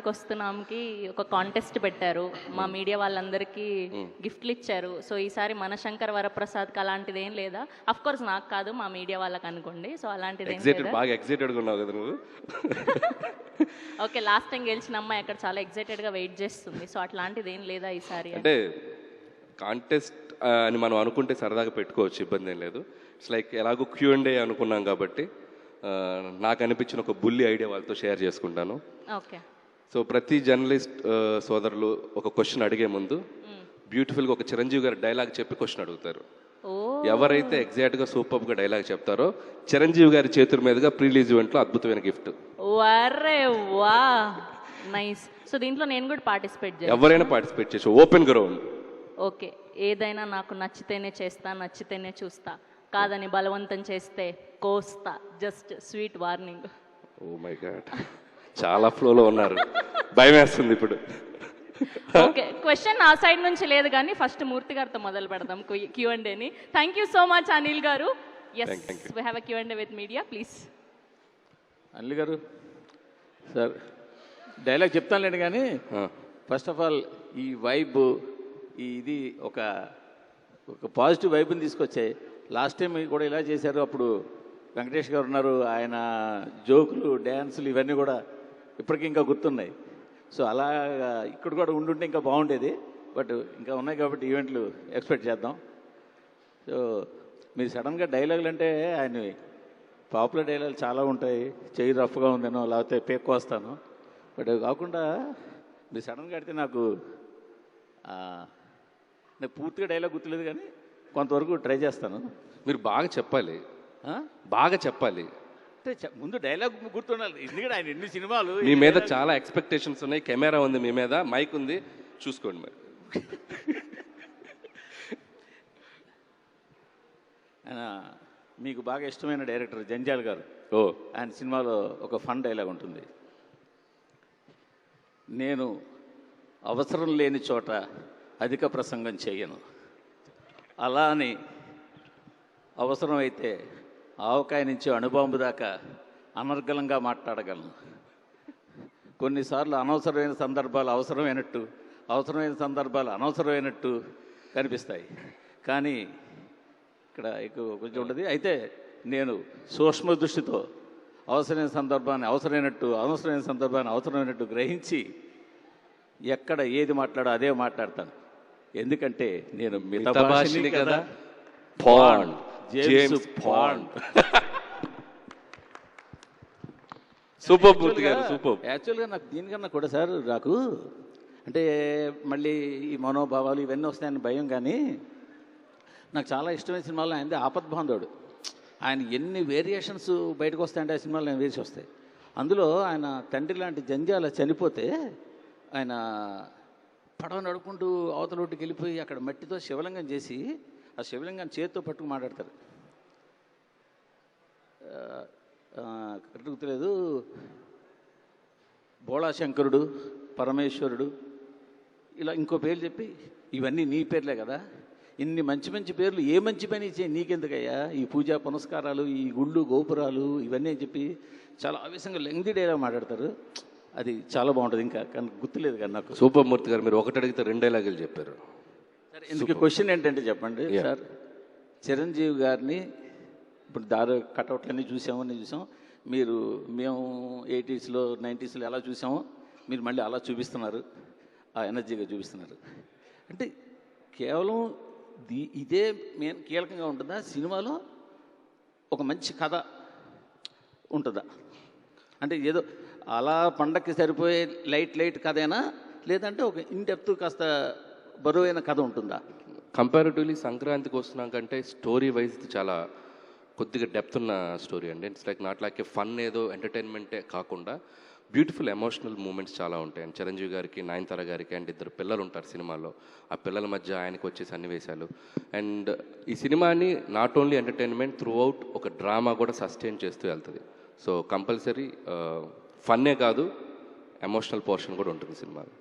వస్తున్నాంకి ఒక కాంటెస్ట్ పెట్టారు. మా మీడియా వాళ్ళందరికీ గిఫ్ట్లు ఇచ్చారు. సో ఈసారి మన శంకర్ వరప్రసాద్కి అలాంటిది ఏం లేదా? అఫ్ కోర్స్ నాకు కాదు, మా మీడియా వాళ్ళకి అనుకోండి. సో అలాంటిది బాగా ఎక్సైటెడ్గా ఉన్నావు కదా నువ్వు. ఓకే, లాస్ట్ టైం గెలిచిన అమ్మాయి అక్కడ చాలా ఎక్సైటెడ్గా వెయిట్ చేస్తుంది. సో అట్లాంటిది ఏం లేదా ఈసారి? అంటే కాంటెస్ట్ అని మనం అనుకుంటే సరదాగా పెట్టుకోవచ్చు, ఇబ్బంది ఏం లేదు. ఇట్స్ లైక్ ఎలాగో Q&A అనుకున్నాం కాబట్టి నాకు అనిపించిన ఒక బుల్లి ఐడియా వాళ్ళతో షేర్ చేసుకుంటాను. ఓకే. సో ప్రతి జర్నలిస్ట్ సోదరులు ఒక క్వశ్చన్ అడిగే ముందు బ్యూటిఫుల్గా ఒక చిరంజీవి గారి డైలాగ్ చెప్పి క్వశ్చన్ అడుగుతారు. ఎవరైతే ఎగ్జాక్ట్గా సూపర్గా డైలాగ్ చెప్తారో చిరంజీవి గారి చేతుల మీదుగా ప్రీ రిలీజ్ ఈవెంట్లో అద్భుతమైన గిఫ్ట్. వా నైస్. సో దీంట్లో నేను కూడా పార్టిసిపేట్ చేయాలి? ఎవరైనా పార్టిసిపేట్ చేసి ఓపెన్ గ్రౌండ్. ఓకే. ఏదైనా నాకు నచ్చితేనే చేస్తా, నచ్చితేనే చూస్తా, కాదని బలవంతం చేస్తే కోస్తా. Just sweet warning. Oh my god, చాలా ఫ్లోలో ఉన్నారు, భయం వేస్తుంది ఇప్పుడు. ఓకే, క్వశ్చన్ ఆ సైడ్ నుంచి లేదు కానీ ఫస్ట్ మూర్తి గారితో మొదలు పెడదాం Q&Aని. Thank you so much Anil garu. Yes, we have a Q&A with media, please. Anil garu sir, dialogue చెప్తానులేండి కానీ ఫస్ట్ ఆఫ్ ఆల్ ఈ వైబ్, ఇది ఒక పాజిటివ్ వైబ్ని తీసుకొచ్చాయి. లాస్ట్ టైం కూడా ఇలా చేశారు, అప్పుడు వెంకటేష్ గారు ఉన్నారు, ఆయన జోకులు, డ్యాన్సులు ఇవన్నీ కూడా ఇప్పటికీ ఇంకా గుర్తున్నాయి. సో అలాగా ఇక్కడ కూడా ఉండుంటే ఇంకా బాగుండేది, బట్ ఇంకా ఉన్నాయి కాబట్టి ఈవెంట్లు ఎక్స్పెక్ట్ చేద్దాం. సో మీరు సడన్గా డైలాగులు అంటే ఆయన పాపులర్ డైలాగులు చాలా ఉంటాయి, చెయ్యి రఫ్గా ఉందనో లేకపోతే పేక్కు వస్తాను, బట్ అవి కాకుండా మీరు సడన్గా అడితే నాకు పూర్తిగా డైలాగ్ గుర్తులేదు కానీ కొంతవరకు ట్రై చేస్తాను. మీరు బాగా చెప్పాలి, బాగా చెప్పాలి. అంటే ముందు డైలాగ్ గుర్తుండాలి, ఎందుకంటే ఆయన ఎన్ని సినిమాలు. మీ మీద చాలా ఎక్స్పెక్టేషన్స్ ఉన్నాయి, కెమెరా ఉంది మీ మీద, మైక్ ఉంది, చూసుకోండి మరి. ఆయన మీకు బాగా ఇష్టమైన డైరెక్టర్ జంజాల్ గారు. ఆయన సినిమాలో ఒక ఫన్ డైలాగ్ ఉంటుంది, నేను అవసరం లేని చోట అధిక ప్రసంగం చేయను, అలా అని అవసరమైతే ఆవకాయ నుంచి అణుబాంబు దాకా అనర్గళంగా మాట్లాడగలను. కొన్నిసార్లు అనవసరమైన సందర్భాలు అవసరమైనట్టు, అవసరమైన సందర్భాలు అనవసరమైనట్టు కనిపిస్తాయి, కానీ ఇక్కడ కొంచెం ఉంటుంది. అయితే నేను సూక్ష్మ దృష్టితో అవసరమైన సందర్భాన్ని అవసరమైనట్టు, అవసరమైన సందర్భాన్ని అవసరమైనట్టు గ్రహించి ఎక్కడ ఏది మాట్లాడో అదే మాట్లాడతాను, ఎందుకంటే నేను మితభాషిని కదా. Pond, James bond. సూపర్ పూర్తి గారు, సూపర్. యాక్చువల్గా నాకు దీనికన్నా కూడా సార్, నాకు అంటే మళ్ళీ ఈ మనోభావాలు ఇవన్నీ వస్తాయని భయం, కానీ నాకు చాలా ఇష్టమైన సినిమాలో ఆయనది ఆపద్బాంధవుడు. ఆయన ఎన్ని వేరియేషన్స్ బయటకు వస్తాయంటే ఆ సినిమాలో ఆయన వేసి వస్తాయి. అందులో ఆయన తండ్రి లాంటి జంజాల చనిపోతే ఆయన పడవ నడుపుకుంటూ అవతలొట్టుకు వెళ్ళిపోయి అక్కడ మట్టితో శివలింగం చేసి ఆ శివలింగాన్ని చేతితో పట్టుకు మాట్లాడతారు. కరెక్ట్ గుర్తులేదు, బోళాశంకరుడు, పరమేశ్వరుడు, ఇలా ఇంకో పేర్లు చెప్పి ఇవన్నీ నీ పేర్లే కదా, ఇన్ని మంచి మంచి పేర్లు ఏ మంచి పని చేయి నీకెందుకయ్యా, ఈ పూజా పునస్కారాలు, ఈ గుళ్ళు గోపురాలు ఇవన్నీ అని చెప్పి చాలా ఆవేశంగా లెంగ్దీ డైలాగ్ మాట్లాడతారు. అది చాలా బాగుంటుంది, ఇంకా కానీ గుర్తులేదు కానీ నాకు. సూపర్ మూర్తి గారు, మీరు ఒకటి అడిగితే 2 డైలాగులు చెప్పారు. సరే, ఎందుకు క్వశ్చన్ ఏంటంటే చెప్పండి సార్, చిరంజీవి గారిని ఇప్పుడు దారి కటౌట్లన్నీ చూసాము, అన్నీ చూసాం. మేము 80s, 90s ఎలా చూసామో మీరు మళ్ళీ అలా చూపిస్తున్నారు, ఆ ఎనర్జీగా చూపిస్తున్నారు. అంటే కేవలం ఇదే మెయిన్ కీలకంగా ఉంటుందా సినిమాలో? ఒక మంచి కథ ఉంటుందా? అంటే ఏదో అలా పండక్కి సరిపోయే లైట్ కథేనా, లేదంటే ఒక ఇన్డెప్త్ కాస్త బరువైన కథ ఉంటుందా? కంపారిటివ్లీ సంక్రాంతికి వస్తున్నాం కంటే స్టోరీ వైజ్ చాలా కొద్దిగా డెప్త్ ఉన్న స్టోరీ అండి. It's like not like A fun ఏదో ఎంటర్టైన్మెంటే కాకుండా బ్యూటిఫుల్ ఎమోషనల్ మూమెంట్స్ చాలా ఉంటాయి. అండ్ చిరంజీవి గారికి, నయనతార గారికి అండ్ 2 పిల్లలు ఉంటారు సినిమాలో, ఆ పిల్లల మధ్య ఆయనకు వచ్చే సన్నివేశాలు. అండ్ ఈ సినిమాని not only entertainment, through out ఒక డ్రామా కూడా సస్టైన్ చేస్తూ వెళ్తుంది. సో కంపల్సరీ ఫన్నే కాదు, ఎమోషనల్ పోర్షన్ కూడా ఉంటుంది సినిమాలో.